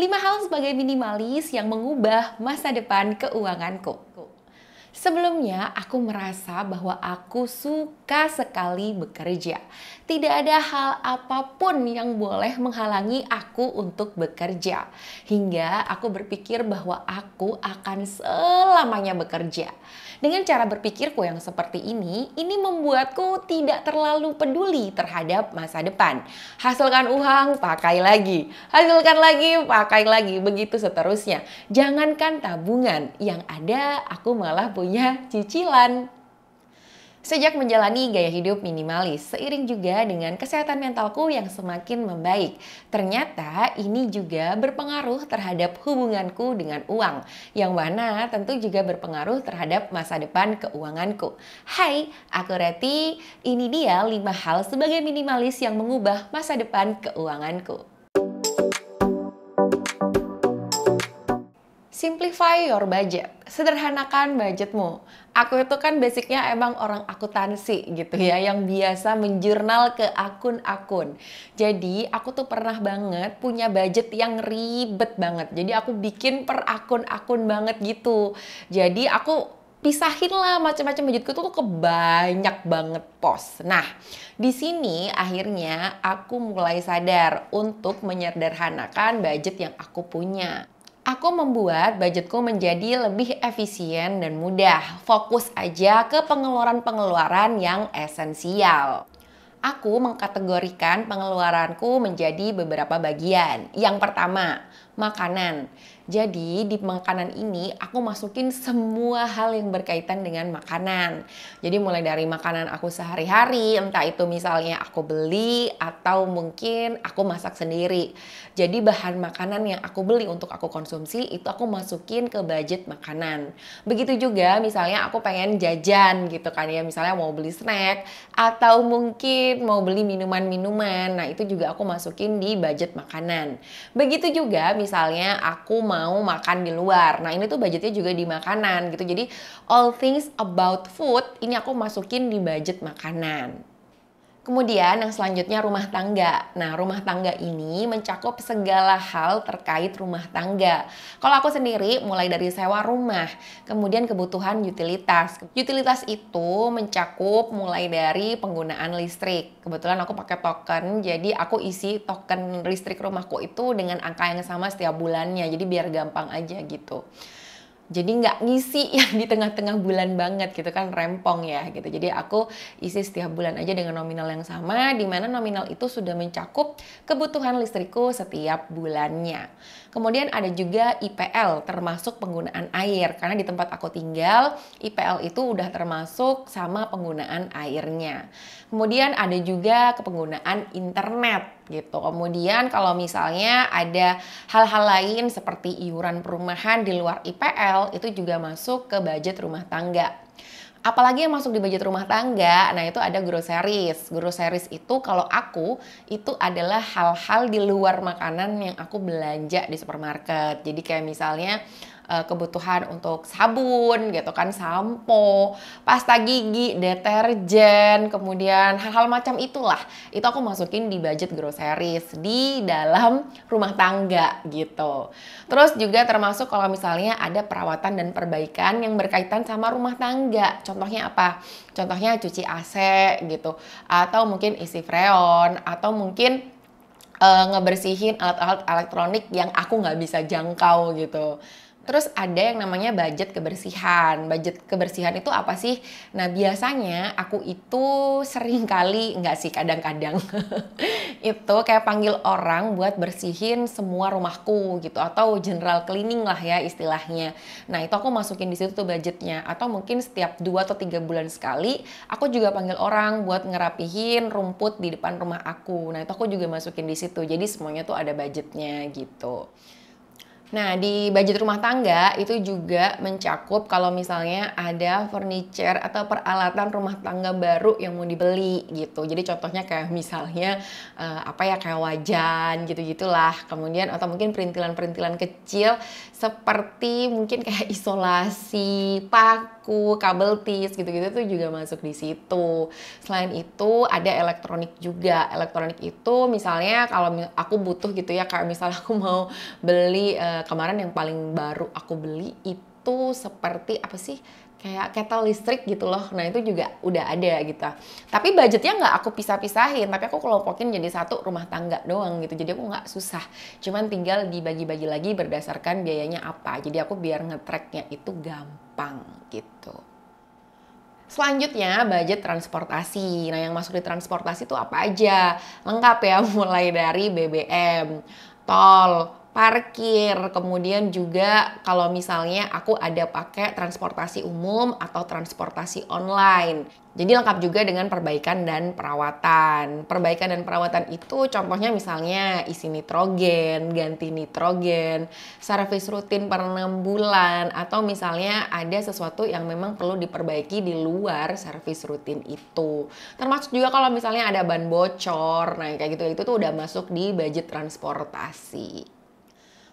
5 hal sebagai minimalis yang mengubah masa depan keuanganku. Sebelumnya, aku merasa bahwa aku suka sekali bekerja. Tidak ada hal apapun yang boleh menghalangi aku untuk bekerja. Hingga aku berpikir bahwa aku akan selamanya bekerja. Dengan cara berpikirku yang seperti ini membuatku tidak terlalu peduli terhadap masa depan. Hasilkan uang, pakai lagi. Hasilkan lagi, pakai lagi. Begitu seterusnya. Jangankan tabungan, yang ada aku malah punya cicilan. Sejak menjalani gaya hidup minimalis, seiring juga dengan kesehatan mentalku yang semakin membaik. Ternyata ini juga berpengaruh terhadap hubunganku dengan uang, yang mana tentu juga berpengaruh terhadap masa depan keuanganku. Hai, aku Reti, ini dia 5 hal sebagai minimalis yang mengubah masa depan keuanganku. Simplify your budget, sederhanakan budgetmu. Aku itu kan basicnya emang orang akuntansi gitu ya, yang biasa menjurnal ke akun-akun. Jadi aku tuh pernah banget punya budget yang ribet banget. Jadi aku bikin per akun-akun banget gitu. Jadi aku pisahin lah macam-macam budgetku tuh ke banyak banget pos. Nah, di sini akhirnya aku mulai sadar untuk menyederhanakan budget yang aku punya. Aku membuat budgetku menjadi lebih efisien dan mudah. Fokus aja ke pengeluaran-pengeluaran yang esensial. Aku mengkategorikan pengeluaranku menjadi beberapa bagian. Yang pertama, makanan. Jadi di makanan ini aku masukin semua hal yang berkaitan dengan makanan. Jadi mulai dari makanan aku sehari-hari, entah itu misalnya aku beli atau mungkin aku masak sendiri. Jadi bahan makanan yang aku beli untuk aku konsumsi itu aku masukin ke budget makanan. Begitu juga misalnya aku pengen jajan gitu kan ya, misalnya mau beli snack atau mungkin mau beli minuman-minuman. Nah, itu juga aku masukin di budget makanan. Begitu juga misalnya aku mau makan di luar. Nah, ini tuh budgetnya juga di makanan gitu. Jadi all things about food ini aku masukin di budget makanan. Kemudian yang selanjutnya rumah tangga. Nah, rumah tangga ini mencakup segala hal terkait rumah tangga. Kalau aku sendiri mulai dari sewa rumah, kemudian kebutuhan utilitas. Utilitas itu mencakup mulai dari penggunaan listrik. Kebetulan aku pakai token, jadi aku isi token listrik rumahku itu dengan angka yang sama setiap bulannya. Jadi biar gampang aja gitu. Jadi nggak ngisi yang di tengah-tengah bulan banget gitu kan, rempong ya gitu. Jadi aku isi setiap bulan aja dengan nominal yang sama, di mana nominal itu sudah mencakup kebutuhan listrikku setiap bulannya. Kemudian ada juga IPL, termasuk penggunaan air. Karena di tempat aku tinggal, IPL itu udah termasuk sama penggunaan airnya. Kemudian ada juga penggunaan internet gitu. Kemudian kalau misalnya ada hal-hal lain seperti iuran perumahan di luar IPL, itu juga masuk ke budget rumah tangga. Apalagi yang masuk di budget rumah tangga, nah itu ada groceries. Groceries itu kalau aku, itu adalah hal-hal di luar makanan yang aku belanja di supermarket. Jadi kayak misalnya kebutuhan untuk sabun gitu kan, sampo, pasta gigi, deterjen, kemudian hal-hal macam itulah. Itu aku masukin di budget groceries di dalam rumah tangga gitu. Terus juga termasuk kalau misalnya ada perawatan dan perbaikan yang berkaitan sama rumah tangga. Contohnya apa? Contohnya cuci AC gitu, atau mungkin isi freon, atau mungkin ngebersihin alat-alat elektronik yang aku nggak bisa jangkau gitu. Terus ada yang namanya budget kebersihan. Budget kebersihan itu apa sih? Nah, biasanya aku itu sering kali, enggak sih, kadang-kadang itu kayak panggil orang buat bersihin semua rumahku gitu, atau general cleaning lah ya istilahnya. Nah, itu aku masukin di situ tuh budgetnya. Atau mungkin setiap 2 atau 3 bulan sekali aku juga panggil orang buat ngerapihin rumput di depan rumah aku. Nah, itu aku juga masukin di situ. Jadi semuanya tuh ada budgetnya gitu. Nah, di budget rumah tangga itu juga mencakup kalau misalnya ada furniture atau peralatan rumah tangga baru yang mau dibeli gitu. Jadi contohnya kayak misalnya apa ya, kayak wajan gitu-gitulah. Kemudian atau mungkin perintilan-perintilan kecil seperti mungkin kayak isolasi, paku, kabel tis gitu-gitu tuh juga masuk di situ. Selain itu ada elektronik juga. Elektronik itu misalnya kalau aku butuh gitu ya, kayak misalnya aku mau beli kemarin yang paling baru aku beli itu seperti apa sih, kayak kettle listrik gitu loh. Nah itu juga udah ada gitu. Tapi budgetnya nggak aku pisah-pisahin, tapi aku kelompokin jadi satu rumah tangga doang gitu. Jadi aku nggak susah, cuman tinggal dibagi-bagi lagi berdasarkan biayanya apa. Jadi aku biar nge-tracknya itu gampang gitu. Selanjutnya budget transportasi. Nah yang masuk di transportasi itu apa aja? Lengkap ya, mulai dari BBM, tol, parkir, kemudian juga kalau misalnya aku ada pakai transportasi umum atau transportasi online. Jadi lengkap juga dengan perbaikan dan perawatan. Perbaikan dan perawatan itu contohnya misalnya isi nitrogen, ganti nitrogen, servis rutin per 6 bulan, atau misalnya ada sesuatu yang memang perlu diperbaiki di luar servis rutin itu. Termasuk juga kalau misalnya ada ban bocor, nah kayak gitu itu tuh udah masuk di budget transportasi.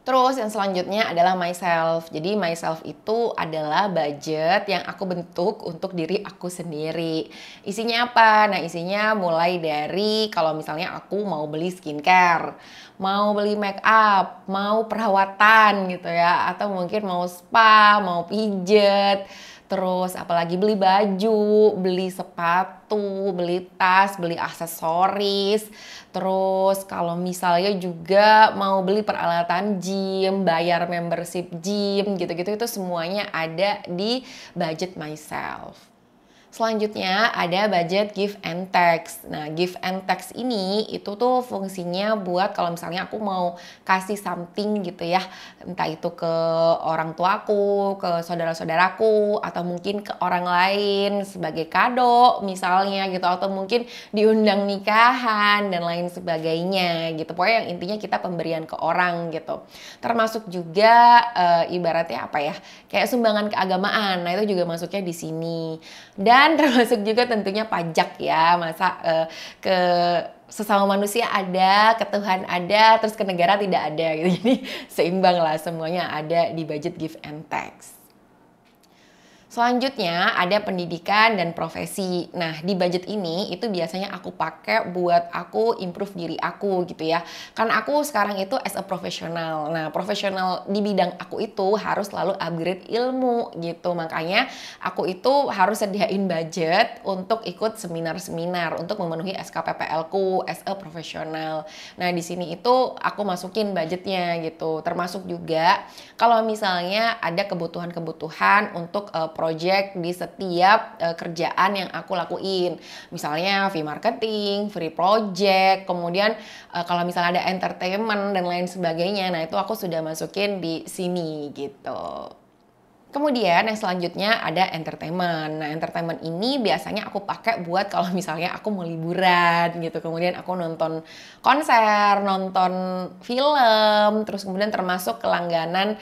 Terus yang selanjutnya adalah myself. Jadi myself itu adalah budget yang aku bentuk untuk diri aku sendiri. Isinya apa? Nah isinya mulai dari kalau misalnya aku mau beli skincare, mau beli make up, mau perawatan gitu ya, atau mungkin mau spa, mau pijet, terus apalagi beli baju, beli sepatu, beli tas, beli aksesoris. Terus kalau misalnya juga mau beli peralatan gym, bayar membership gym gitu-gitu, itu semuanya ada di budget myself. Selanjutnya ada budget give and tax. Nah, give and tax ini itu tuh fungsinya buat kalau misalnya aku mau kasih something gitu ya, entah itu ke orang tuaku, ke saudara-saudaraku, atau mungkin ke orang lain sebagai kado misalnya gitu, atau mungkin diundang nikahan dan lain sebagainya gitu. Pokoknya yang intinya kita pemberian ke orang gitu. Termasuk juga ibaratnya apa ya, kayak sumbangan keagamaan. Nah, itu juga masuknya di sini. Dan termasuk juga tentunya pajak ya, masa ke sesama manusia ada, ke Tuhan ada, terus ke negara tidak ada gitu. Jadi seimbang lah, semuanya ada di budget give and tax. Selanjutnya ada pendidikan dan profesi. Nah di budget ini itu biasanya aku pakai buat aku improve diri aku gitu ya. Kan aku sekarang itu as a profesional. Nah profesional di bidang aku itu harus selalu upgrade ilmu gitu. Makanya aku itu harus sediain budget untuk ikut seminar-seminar untuk memenuhi SKPPL ku as a profesional. Nah di sini itu aku masukin budgetnya gitu. Termasuk juga kalau misalnya ada kebutuhan-kebutuhan untuk project di setiap kerjaan yang aku lakuin. Misalnya fee marketing, free project, kemudian kalau misalnya ada entertainment dan lain sebagainya. Nah, itu aku sudah masukin di sini gitu. Kemudian yang selanjutnya ada entertainment. Nah, entertainment ini biasanya aku pakai buat kalau misalnya aku mau liburan gitu. Kemudian aku nonton konser, nonton film, terus kemudian termasuk kelangganan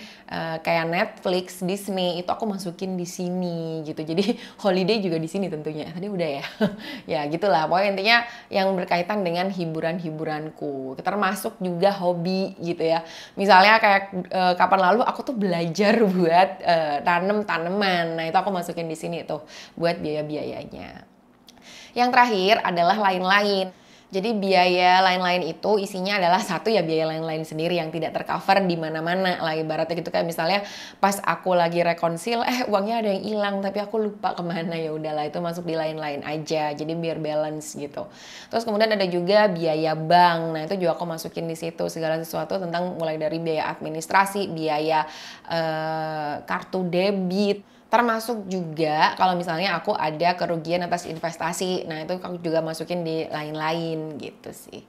kayak Netflix, Disney, itu aku masukin di sini gitu. Jadi holiday juga di sini tentunya. Tadi udah ya. Ya, gitulah. Pokoknya intinya yang berkaitan dengan hiburan-hiburanku. Termasuk juga hobi gitu ya. Misalnya kayak kapan lalu aku tuh belajar buat tanam tanaman. Nah, itu aku masukin di sini tuh buat biaya-biayanya. Yang terakhir adalah lain-lain. Jadi biaya lain-lain itu isinya adalah satu ya biaya lain-lain sendiri yang tidak tercover di mana-mana lah ibaratnya gitu, kayak misalnya pas aku lagi rekonsil uangnya ada yang hilang tapi aku lupa kemana, ya udahlah itu masuk di lain-lain aja jadi biar balance gitu. Terus kemudian ada juga biaya bank. Nah itu juga aku masukin di situ segala sesuatu tentang mulai dari biaya administrasi, biaya kartu debit. Termasuk juga kalau misalnya aku ada kerugian atas investasi. Nah itu aku juga masukin di lain-lain gitu sih.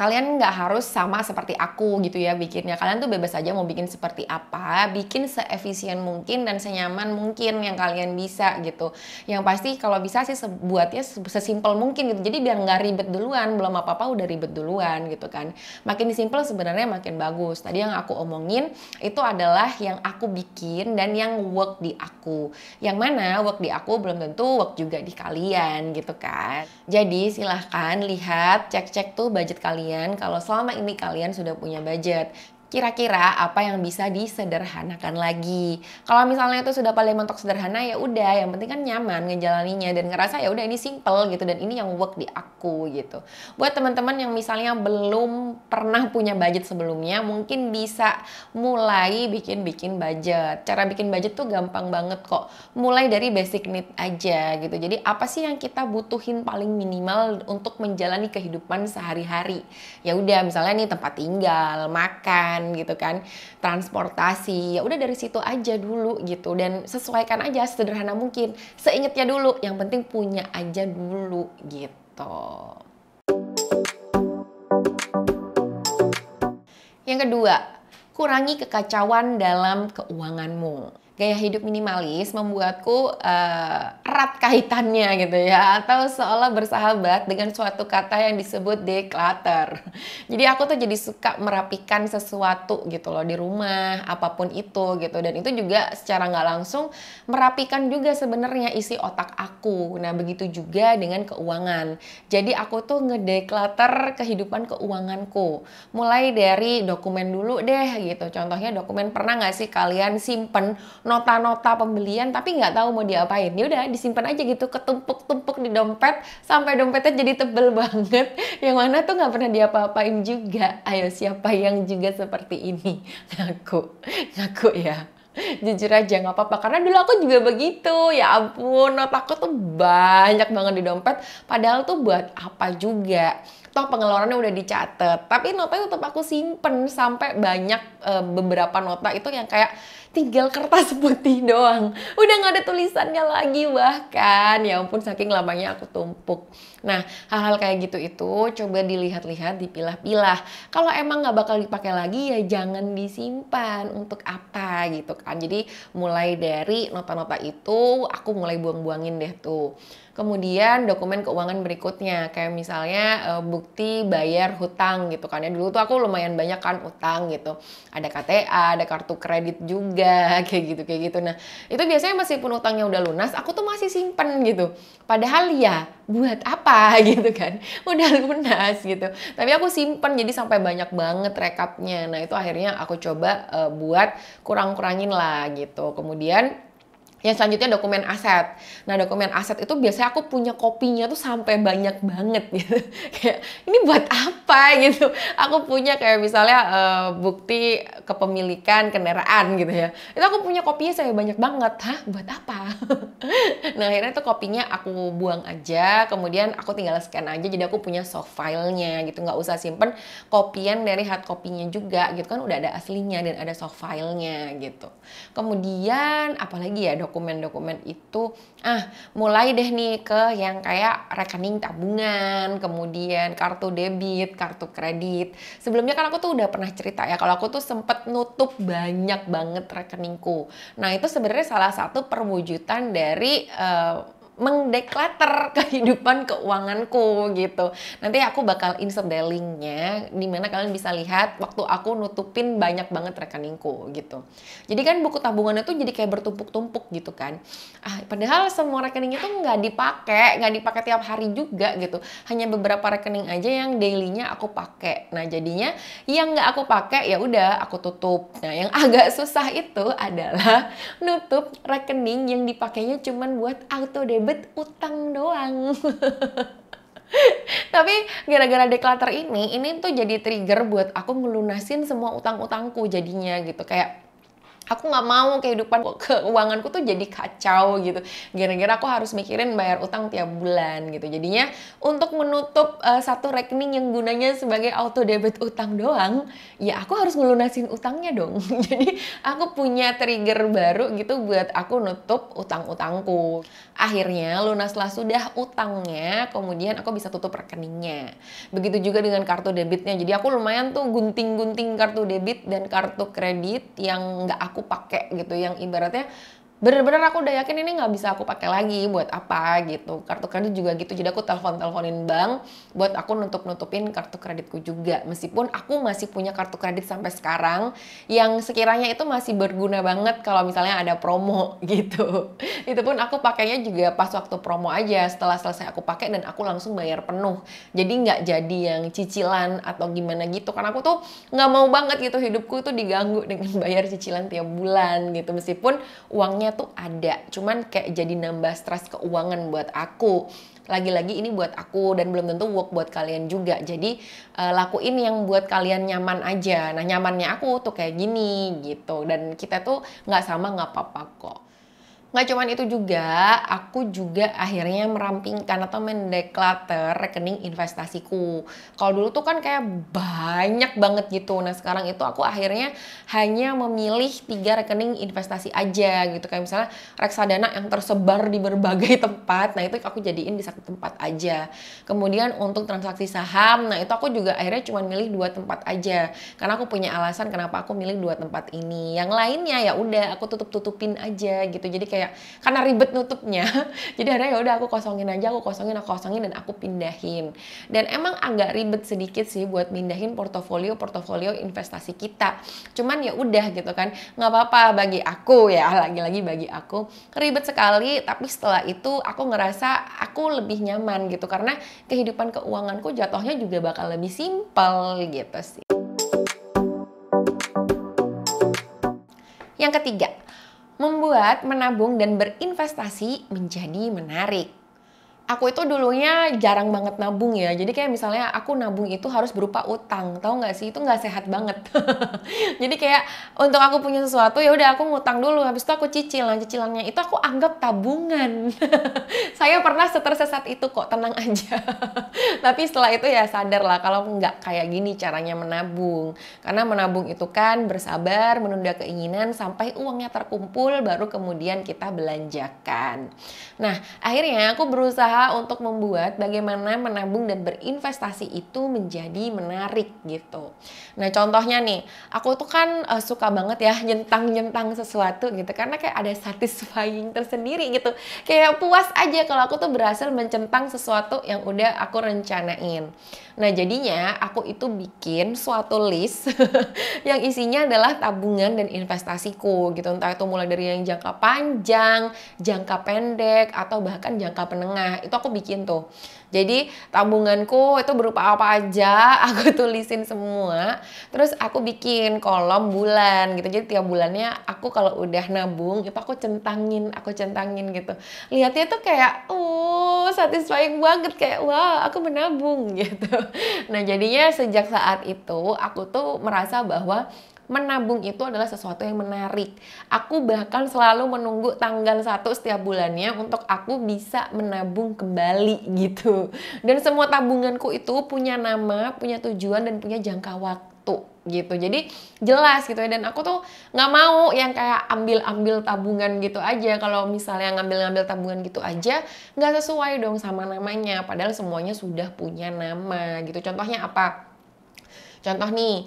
kalian nggak harus sama seperti aku gitu ya bikinnya. Kalian tuh bebas aja mau bikin seperti apa, bikin seefisien mungkin dan senyaman mungkin yang kalian bisa gitu. Yang pasti kalau bisa sih buatnya sesimpel mungkin gitu. Jadi biar nggak ribet duluan, belum apa-apa udah ribet duluan gitu kan. Makin simpel sebenarnya makin bagus. Tadi yang aku omongin itu adalah yang aku bikin dan yang work di aku. Yang mana work di aku belum tentu work juga di kalian gitu kan. Jadi silahkan lihat, cek-cek tuh budget kalian kalau selama ini kalian sudah punya budget. Kira-kira apa yang bisa disederhanakan lagi. Kalau misalnya itu sudah paling mentok sederhana ya udah, yang penting kan nyaman ngejalaninya dan ngerasa ya udah ini simple gitu dan ini yang work di aku gitu. Buat teman-teman yang misalnya belum pernah punya budget sebelumnya, mungkin bisa mulai bikin budget. Cara bikin budget tuh gampang banget kok. Mulai dari basic need aja gitu. Jadi apa sih yang kita butuhin paling minimal untuk menjalani kehidupan sehari-hari? Ya udah misalnya nih tempat tinggal, makan gitu kan, transportasi, ya udah dari situ aja dulu gitu dan sesuaikan aja sederhana mungkin, seingetnya dulu, yang penting punya aja dulu gitu. Yang kedua, kurangi kekacauan dalam keuanganmu. Gaya hidup minimalis membuatku erat kaitannya gitu ya, atau seolah bersahabat dengan suatu kata yang disebut declutter. Jadi aku tuh jadi suka merapikan sesuatu gitu loh di rumah, apapun itu gitu. Dan itu juga secara nggak langsung merapikan juga sebenarnya isi otak aku. Nah begitu juga dengan keuangan. Jadi aku tuh ngedeclutter kehidupan keuanganku. Mulai dari dokumen dulu deh gitu. Contohnya dokumen, pernah nggak sih kalian simpen nota-nota pembelian tapi nggak tahu mau diapain? Ya udah disimpan aja gitu, ketumpuk-tumpuk di dompet sampai dompetnya jadi tebel banget. Yang mana tuh nggak pernah diapa-apain juga. Ayo siapa yang juga seperti ini? Ngaku ya. Jujur aja nggak apa-apa, karena dulu aku juga begitu. Ya ampun, notaku tuh banyak banget di dompet. Padahal tuh buat apa juga? Toh pengeluarannya udah dicatat, tapi notanya tetap aku simpen sampai banyak. Beberapa nota itu yang kayak tinggal kertas putih doang, udah nggak ada tulisannya lagi bahkan. Ya ampun saking lamanya aku tumpuk. Nah hal-hal kayak gitu itu coba dilihat-lihat, dipilah-pilah. Kalau emang nggak bakal dipakai lagi ya jangan disimpan, untuk apa gitu kan. Jadi mulai dari nota-nota itu aku mulai buang-buangin deh tuh. Kemudian dokumen keuangan berikutnya kayak misalnya bukti bayar hutang gitu kan ya. Dulu tuh aku lumayan banyak kan utang gitu. Ada KTA, ada kartu kredit juga kayak gitu. Nah, itu biasanya meskipun utangnya udah lunas, aku tuh masih simpen gitu. Padahal ya buat apa gitu kan. Udah lunas gitu. Tapi aku simpen jadi sampai banyak banget rekapnya. Nah, itu akhirnya aku coba buat kurang-kurangin lah gitu. Kemudian yang selanjutnya dokumen aset. Nah dokumen aset itu biasanya aku punya kopinya tuh sampai banyak banget gitu. Kayak ini buat apa gitu. Aku punya kayak misalnya bukti kepemilikan kendaraan gitu ya. Itu aku punya kopinya sampai banyak banget. Hah buat apa? Nah akhirnya tuh kopinya aku buang aja. Kemudian aku tinggal scan aja. Jadi aku punya soft filenya gitu. Nggak usah simpen kopian dari hard copy-nya juga gitu kan. Udah ada aslinya dan ada soft filenya gitu. Kemudian apalagi ya dokumen-dokumen itu, mulai deh nih ke yang kayak rekening tabungan, kemudian kartu debit, kartu kredit. Sebelumnya kan aku tuh udah pernah cerita ya, kalau aku tuh sempet nutup banyak banget rekeningku. Nah itu sebenarnya salah satu perwujudan dari mendeclutter kehidupan keuanganku gitu. Nanti aku bakal insert deh linknya, dimana kalian bisa lihat waktu aku nutupin banyak banget rekeningku gitu. Jadi kan buku tabungan itu jadi kayak bertumpuk-tumpuk gitu kan. Padahal semua rekeningnya tuh nggak dipakai tiap hari juga gitu. Hanya beberapa rekening aja yang dailynya aku pakai. Nah jadinya yang nggak aku pakai ya udah aku tutup. Nah yang agak susah itu adalah nutup rekening yang dipakainya cuman buat auto debit utang doang. Tapi gara-gara declutter ini tuh jadi trigger buat aku ngelunasin semua utang-utangku jadinya gitu. Kayak Aku nggak mau kehidupan keuanganku tuh jadi kacau gitu. Gara-gara aku harus mikirin bayar utang tiap bulan gitu. Jadinya untuk menutup satu rekening yang gunanya sebagai auto debit utang doang, ya aku harus ngelunasin utangnya dong. Jadi aku punya trigger baru gitu buat aku nutup utang-utangku. Akhirnya lunaslah sudah utangnya, kemudian aku bisa tutup rekeningnya. Begitu juga dengan kartu debitnya. Jadi aku lumayan tuh gunting-gunting kartu debit dan kartu kredit yang nggak aku pakai gitu, yang ibaratnya bener-bener aku udah yakin ini nggak bisa aku pakai lagi, buat apa gitu. Kartu kredit juga gitu, jadi aku teleponin bank buat aku nutupin kartu kreditku juga, meskipun aku masih punya kartu kredit sampai sekarang yang sekiranya itu masih berguna banget kalau misalnya ada promo gitu. Itu pun aku pakainya juga pas waktu promo aja, setelah selesai aku pakai dan aku langsung bayar penuh, jadi nggak jadi yang cicilan atau gimana gitu, karena aku tuh nggak mau banget gitu hidupku tuh diganggu dengan bayar cicilan tiap bulan gitu. Meskipun uangnya tuh ada, cuman kayak jadi nambah stres keuangan buat aku. Lagi-lagi ini buat aku dan belum tentu work buat kalian juga. Jadi lakuin yang buat kalian nyaman aja. Nah, nyamannya aku tuh kayak gini gitu, dan kita tuh nggak sama nggak apa-apa kok. Nggak cuman itu juga, aku juga akhirnya merampingkan atau mendeclutter rekening investasiku. Kalau dulu tuh kan kayak banyak banget gitu. Nah sekarang itu aku akhirnya hanya memilih 3 rekening investasi aja gitu. Kayak misalnya reksadana yang tersebar di berbagai tempat, nah itu aku jadiin di satu tempat aja. Kemudian untuk transaksi saham, nah itu aku juga akhirnya cuma milih 2 tempat aja. Karena aku punya alasan kenapa aku milih 2 tempat ini. Yang lainnya ya udah aku tutupin aja gitu. Jadi kayak karena ribet nutupnya, jadi akhirnya ya udah aku kosongin aja, aku kosongin dan aku pindahin. Dan emang agak ribet sedikit sih buat pindahin portofolio investasi kita. Cuman ya udah gitu kan, nggak apa-apa bagi aku ya, lagi-lagi bagi aku ribet sekali, tapi setelah itu aku ngerasa aku lebih nyaman gitu, karena kehidupan keuanganku jatuhnya juga bakal lebih simpel gitu sih. Yang ketiga, membuat menabung dan berinvestasi menjadi menarik. Aku itu dulunya jarang banget nabung ya. Jadi kayak misalnya aku nabung itu harus berupa utang. Tahu nggak sih? Itu nggak sehat banget. Jadi kayak untuk aku punya sesuatu ya udah aku ngutang dulu. Habis itu aku cicil. Nah, cicilannya itu aku anggap tabungan. Saya pernah tersesat itu kok, tenang aja. Tapi setelah itu ya sadar lah kalau nggak kayak gini caranya menabung. Karena menabung itu kan bersabar, menunda keinginan sampai uangnya terkumpul baru kemudian kita belanjakan. Nah, akhirnya aku berusaha untuk membuat bagaimana menabung dan berinvestasi itu menjadi menarik gitu. Nah, contohnya nih, aku tuh kan suka banget ya nyentang-nyentang sesuatu gitu, karena kayak ada satisfying tersendiri gitu. Kayak puas aja kalau aku tuh berhasil mencentang sesuatu yang udah aku rencanain. Nah, jadinya aku itu bikin suatu list yang isinya adalah tabungan dan investasiku gitu. Entah itu mulai dari yang jangka panjang, jangka pendek, atau bahkan jangka menengah. Itu aku bikin tuh. Jadi tabunganku itu berupa apa aja, aku tulisin semua. Terus aku bikin kolom bulan gitu. Jadi tiap bulannya aku kalau udah nabung itu aku centangin gitu. Lihatnya tuh kayak satisfying banget, kayak wah aku menabung gitu. Nah jadinya sejak saat itu aku tuh merasa bahwa menabung itu adalah sesuatu yang menarik. Aku bahkan selalu menunggu tanggal 1 setiap bulannya untuk aku bisa menabung kembali gitu. Dan semua tabunganku itu punya nama, punya tujuan, dan punya jangka waktu gitu. Jadi jelas gitu ya. Dan aku tuh nggak mau yang kayak ambil-ambil tabungan gitu aja. Kalau misalnya ngambil-ngambil tabungan gitu aja, nggak sesuai dong sama namanya. Padahal semuanya sudah punya nama gitu. Contohnya apa? Contoh nih,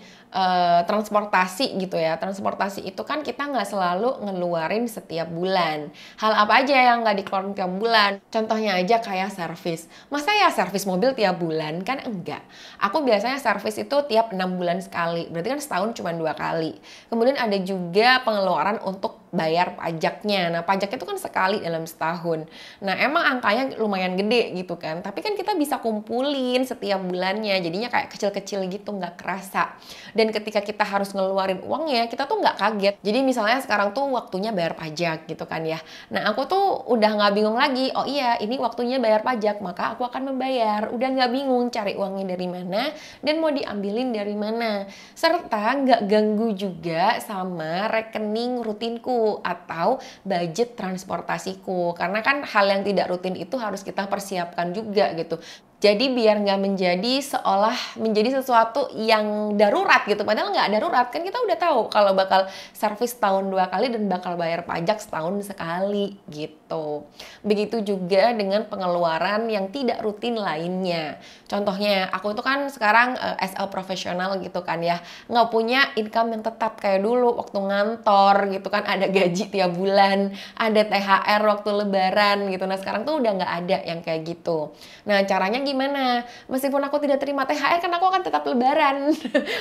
transportasi gitu ya. Transportasi itu kan kita nggak selalu ngeluarin setiap bulan. Hal apa aja yang nggak dikeluarin tiap bulan? Contohnya aja kayak servis. Masa ya servis mobil tiap bulan? Kan enggak. Aku biasanya servis itu tiap 6 bulan sekali. Berarti kan setahun cuma 2 kali. Kemudian ada juga pengeluaran untuk bayar pajaknya. Nah, pajaknya itu kan sekali dalam setahun. Nah, emang angkanya lumayan gede gitu kan. Tapi kan kita bisa kumpulin setiap bulannya. Jadinya kayak kecil-kecil gitu, nggak kerasa. Dan ketika kita harus ngeluarin uangnya, kita tuh nggak kaget. Jadi misalnya sekarang tuh waktunya bayar pajak gitu kan ya. Nah, aku tuh udah nggak bingung lagi. Oh iya, ini waktunya bayar pajak, maka aku akan membayar. Udah nggak bingung cari uangnya dari mana dan mau diambilin dari mana. Serta nggak ganggu juga sama rekening rutinku atau budget transportasiku. Karena kan hal yang tidak rutin itu harus kita persiapkan juga gitu. Jadi biar nggak menjadi seolah menjadi sesuatu yang darurat gitu. Padahal nggak darurat, kan kita udah tahu kalau bakal servis tahun 2 kali dan bakal bayar pajak setahun sekali gitu. Begitu juga dengan pengeluaran yang tidak rutin lainnya. Contohnya, aku itu kan sekarang as a profesional gitu kan ya. Nggak punya income yang tetap kayak dulu waktu ngantor gitu kan. Ada gaji tiap bulan, ada THR waktu lebaran gitu. Nah sekarang tuh udah nggak ada yang kayak gitu. Nah caranya gimana? Meskipun aku tidak terima THR kan aku akan tetap lebaran,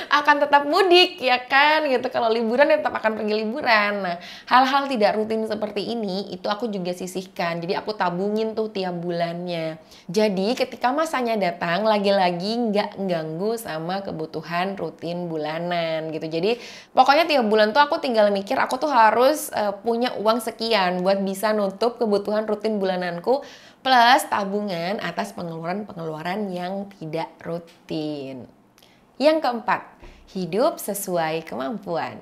akan tetap mudik ya kan gitu. Kalau liburan ya tetap akan pergi liburan. Nah, hal-hal tidak rutin seperti ini itu aku juga sisihkan. Jadi aku tabungin tuh tiap bulannya. Jadi ketika masanya datang lagi-lagi nggak ganggu sama kebutuhan rutin bulanan gitu. Jadi pokoknya tiap bulan tuh aku tinggal mikir aku tuh harus punya uang sekian buat bisa nutup kebutuhan rutin bulananku plus tabungan atas pengeluaran-pengeluaran yang tidak rutin. Yang keempat, hidup sesuai kemampuan.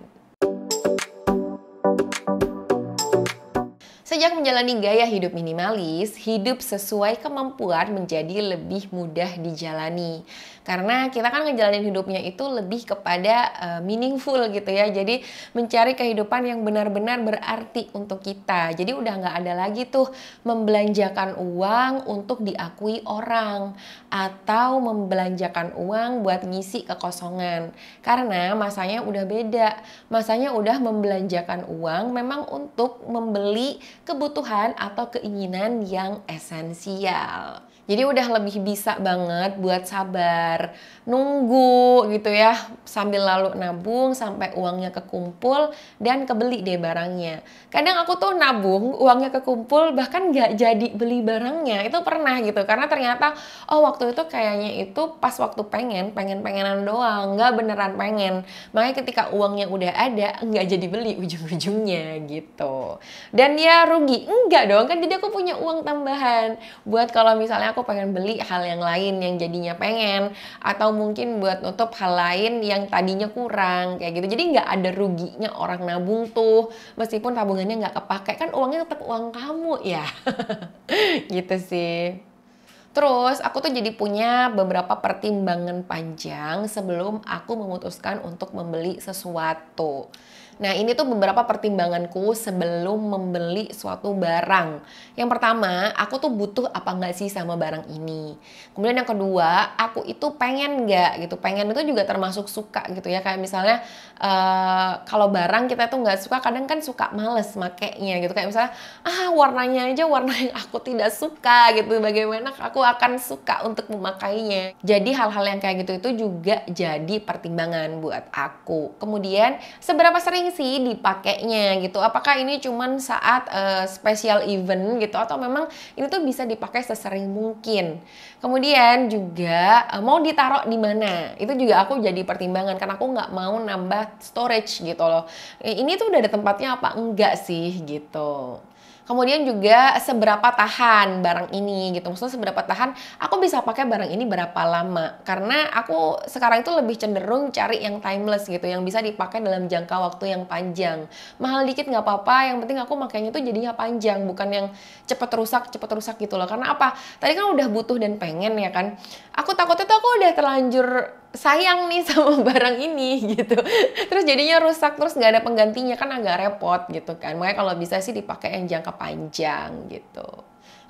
Sejak menjalani gaya hidup minimalis, hidup sesuai kemampuan menjadi lebih mudah dijalani. Karena kita kan ngejalanin hidupnya itu lebih kepada meaningful gitu ya. Jadi mencari kehidupan yang benar-benar berarti untuk kita. Jadi udah nggak ada lagi tuh membelanjakan uang untuk diakui orang. Atau membelanjakan uang buat ngisi kekosongan. Karena masanya udah beda. Masanya udah membelanjakan uang memang untuk membeli kebutuhan atau keinginan yang esensial. Jadi udah lebih bisa banget buat sabar, nunggu gitu ya, sambil lalu nabung sampai uangnya kekumpul dan kebeli deh barangnya. Kadang aku tuh nabung, uangnya kekumpul bahkan nggak jadi beli barangnya, itu pernah gitu. Karena ternyata, oh waktu itu kayaknya itu pas waktu pengen-pengenan doang, nggak beneran pengen. Makanya ketika uangnya udah ada, nggak jadi beli ujung-ujungnya gitu. Dan ya rugi, enggak dong, kan jadi aku punya uang tambahan buat kalau misalnya aku pengen beli hal yang lain yang jadinya pengen, atau mungkin buat nutup hal lain yang tadinya kurang kayak gitu. Jadi nggak ada ruginya orang nabung tuh, meskipun tabungannya nggak kepake, kan uangnya tetap uang kamu ya. Gitu sih. Terus aku tuh jadi punya beberapa pertimbangan panjang sebelum aku memutuskan untuk membeli sesuatu. Nah ini tuh beberapa pertimbanganku sebelum membeli suatu barang. Yang pertama, aku tuh butuh apa nggak sih sama barang ini. Kemudian yang kedua, aku itu pengen nggak gitu. Pengen itu juga termasuk suka gitu ya. Kayak misalnya kalau barang kita tuh nggak suka, kadang kan suka males makainya gitu. Kayak misalnya, warnanya aja warna yang aku tidak suka gitu. Bagaimana aku akan suka untuk memakainya. Jadi hal-hal yang kayak gitu itu juga jadi pertimbangan buat aku. Kemudian seberapa sering sih dipakainya gitu. Apakah ini cuman saat special event gitu atau memang ini tuh bisa dipakai sesering mungkin. Kemudian juga mau ditaruh di mana. Itu juga aku jadi pertimbangan karena aku nggak mau nambah storage gitu loh. Ini tuh udah ada tempatnya apa enggak sih gitu. Kemudian juga seberapa tahan barang ini gitu. Maksudnya seberapa tahan aku bisa pakai barang ini berapa lama. Karena aku sekarang itu lebih cenderung cari yang timeless gitu. Yang bisa dipakai dalam jangka waktu yang panjang. Mahal dikit nggak apa-apa, yang penting aku makainya tuh jadinya panjang. Bukan yang cepet rusak gitu loh. Karena apa? Tadi kan udah butuh dan pengen ya kan. Aku takutnya tuh aku udah terlanjur sayang nih sama barang ini gitu. Terus jadinya rusak, terus nggak ada penggantinya kan agak repot gitu kan. Makanya kalau bisa sih dipakai yang jangka panjang gitu.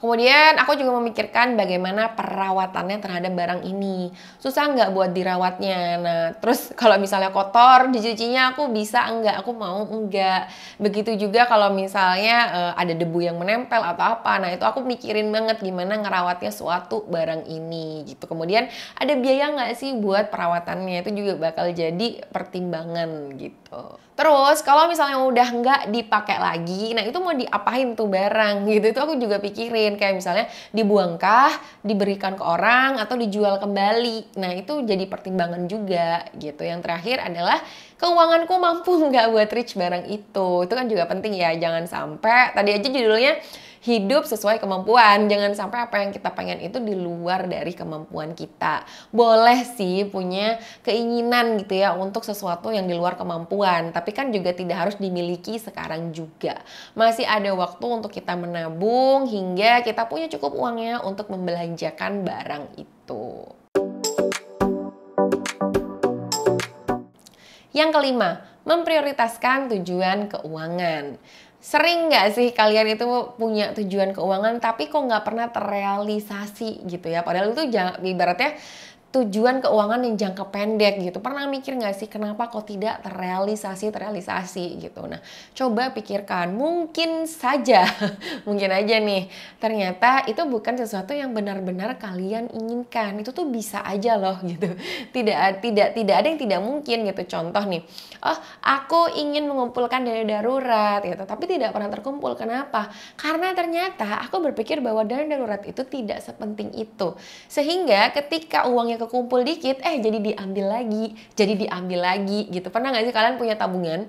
Kemudian aku juga memikirkan bagaimana perawatannya terhadap barang ini. Susah nggak buat dirawatnya? Nah, terus kalau misalnya kotor, dicucinya aku bisa enggak? Aku mau enggak? Begitu juga kalau misalnya ada debu yang menempel atau apa. Nah, itu aku mikirin banget gimana ngerawatnya suatu barang ini gitu. Kemudian ada biaya nggak sih buat perawatannya? Itu juga bakal jadi pertimbangan gitu. Terus kalau misalnya udah nggak dipakai lagi, nah itu mau diapain tuh barang gitu, itu aku juga pikirin. Kayak misalnya dibuangkah, diberikan ke orang, atau dijual kembali. Nah itu jadi pertimbangan juga gitu. Yang terakhir adalah keuanganku mampu nggak buat reach barang itu. Itu kan juga penting ya, jangan sampai, tadi aja judulnya hidup sesuai kemampuan. Jangan sampai apa yang kita pengen itu di luar dari kemampuan kita. Boleh sih punya keinginan gitu ya untuk sesuatu yang di luar kemampuan, tapi kan juga tidak harus dimiliki sekarang juga. Masih ada waktu untuk kita menabung hingga kita punya cukup uangnya untuk membelanjakan barang itu. Yang kelima, memprioritaskan tujuan keuangan. Sering nggak sih kalian itu punya tujuan keuangan tapi kok nggak pernah terrealisasi gitu ya? Padahal itu ibaratnya tujuan keuangan yang jangka pendek gitu. Pernah mikir nggak sih kenapa kok tidak terrealisasi gitu. Nah, coba pikirkan, mungkin saja, mungkin aja nih, ternyata itu bukan sesuatu yang benar-benar kalian inginkan. Itu tuh bisa aja loh gitu. Tidak ada yang tidak mungkin gitu. Contoh nih, oh aku ingin mengumpulkan dana darurat gitu, tapi tidak pernah terkumpul. Kenapa? Karena ternyata aku berpikir bahwa dana darurat itu tidak sepenting itu. Sehingga ketika uangnya kekumpul dikit, jadi diambil lagi gitu. Pernah nggak sih kalian punya tabungan,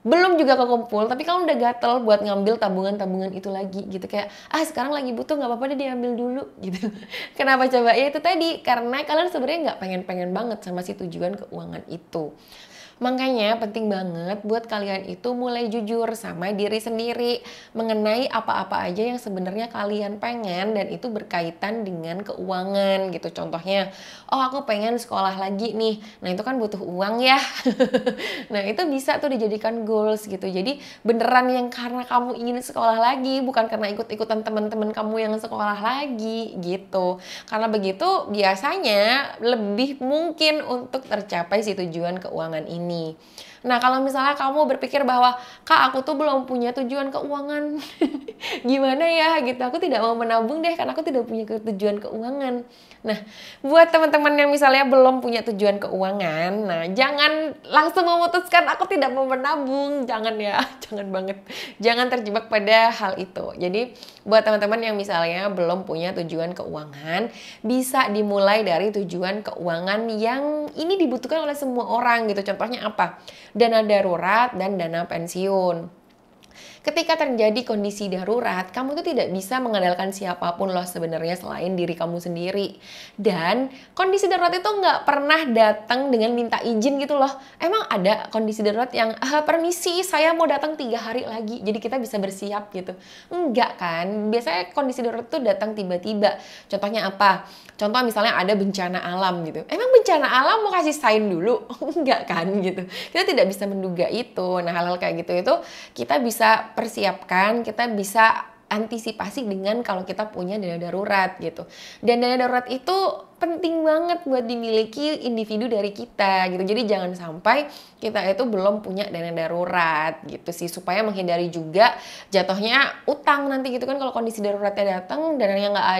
belum juga kekumpul, tapi kamu udah gatel buat ngambil tabungan-tabungan itu lagi gitu. Kayak, sekarang lagi butuh, nggak apa-apa deh diambil dulu gitu. Kenapa coba? Ya itu tadi, karena kalian sebenarnya nggak pengen-pengen banget sama si tujuan keuangan itu. Makanya penting banget buat kalian itu mulai jujur sama diri sendiri mengenai apa-apa aja yang sebenarnya kalian pengen dan itu berkaitan dengan keuangan gitu. Contohnya, aku pengen sekolah lagi nih. Nah itu kan butuh uang ya. Nah itu bisa tuh dijadikan goals gitu. Jadi beneran yang karena kamu ingin sekolah lagi, bukan karena ikut-ikutan teman-teman kamu yang sekolah lagi gitu. Karena begitu biasanya lebih mungkin untuk tercapai si tujuan keuangan ini. Nah kalau misalnya kamu berpikir bahwa Kak aku tuh belum punya tujuan keuangan gimana ya gitu, aku tidak mau menabung deh karena aku tidak punya tujuan keuangan. Nah buat teman-teman yang misalnya belum punya tujuan keuangan, nah jangan langsung memutuskan aku tidak mau menabung, jangan ya, jangan banget, jangan terjebak pada hal itu. Jadi buat teman-teman yang misalnya belum punya tujuan keuangan, bisa dimulai dari tujuan keuangan yang ini dibutuhkan oleh semua orang gitu. Contohnya apa? Dana darurat dan dana pensiun. Ketika terjadi kondisi darurat, kamu tuh tidak bisa mengandalkan siapapun loh sebenarnya selain diri kamu sendiri. Dan kondisi darurat itu nggak pernah datang dengan minta izin gitu loh. Emang ada kondisi darurat yang, permisi saya mau datang 3 hari lagi, jadi kita bisa bersiap gitu. Enggak kan, biasanya kondisi darurat itu datang tiba-tiba. Contohnya apa? Contoh misalnya ada bencana alam gitu. Emang bencana alam mau kasih sign dulu? Enggak kan gitu. Kita tidak bisa menduga itu. Nah hal-hal kayak gitu itu kita bisa persiapkan, kita bisa antisipasi dengan kalau kita punya dana darurat gitu. Dan dana darurat itu penting banget buat dimiliki individu dari kita gitu. Jadi jangan sampai kita itu belum punya dana darurat gitu sih, supaya menghindari juga jatuhnya utang nanti gitu kan. Kalau kondisi daruratnya datang, dananya nggak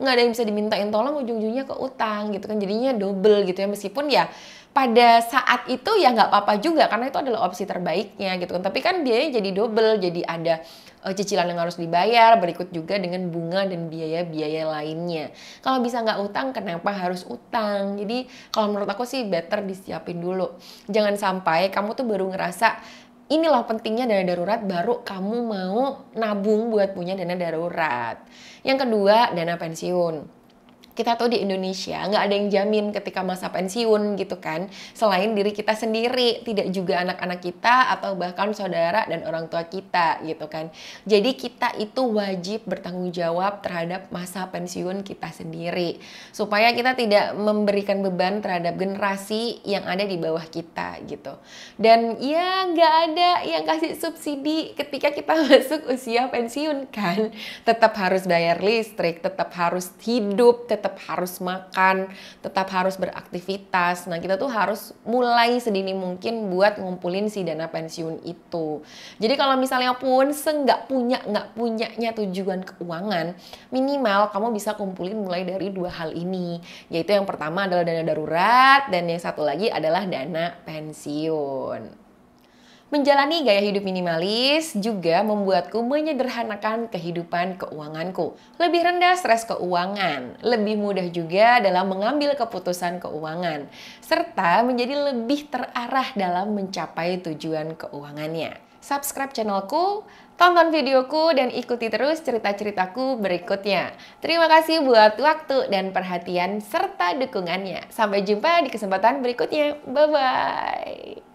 ada yang bisa dimintain tolong, ujung-ujungnya ke utang gitu kan, jadinya double gitu ya. Meskipun ya pada saat itu ya nggak apa-apa juga karena itu adalah opsi terbaiknya gitu kan. Tapi kan biayanya jadi double, jadi ada cicilan yang harus dibayar, berikut juga dengan bunga dan biaya-biaya lainnya. Kalau bisa nggak utang, kenapa harus utang? Jadi kalau menurut aku sih better disiapin dulu. Jangan sampai kamu tuh baru ngerasa ini loh pentingnya dana darurat, baru kamu mau nabung buat punya dana darurat. Yang kedua, dana pensiun. Kita tuh di Indonesia nggak ada yang jamin ketika masa pensiun gitu kan, selain diri kita sendiri, tidak juga anak-anak kita atau bahkan saudara dan orang tua kita gitu kan. Jadi kita itu wajib bertanggung jawab terhadap masa pensiun kita sendiri, supaya kita tidak memberikan beban terhadap generasi yang ada di bawah kita gitu. Dan ya nggak ada yang kasih subsidi ketika kita masuk usia pensiun kan, tetap harus bayar listrik, tetap harus hidup, tetap harus makan, tetap harus beraktivitas. Nah, kita tuh harus mulai sedini mungkin buat ngumpulin si dana pensiun itu. Jadi kalau misalnya pun nggak punyanya tujuan keuangan, minimal kamu bisa kumpulin mulai dari dua hal ini. Yaitu yang pertama adalah dana darurat dan yang satu lagi adalah dana pensiun. Menjalani gaya hidup minimalis juga membuatku menyederhanakan kehidupan keuanganku. Lebih rendah stres keuangan, lebih mudah juga dalam mengambil keputusan keuangan, serta menjadi lebih terarah dalam mencapai tujuan keuangannya. Subscribe channelku, tonton videoku, dan ikuti terus cerita-ceritaku berikutnya. Terima kasih buat waktu dan perhatian serta dukungannya. Sampai jumpa di kesempatan berikutnya. Bye-bye.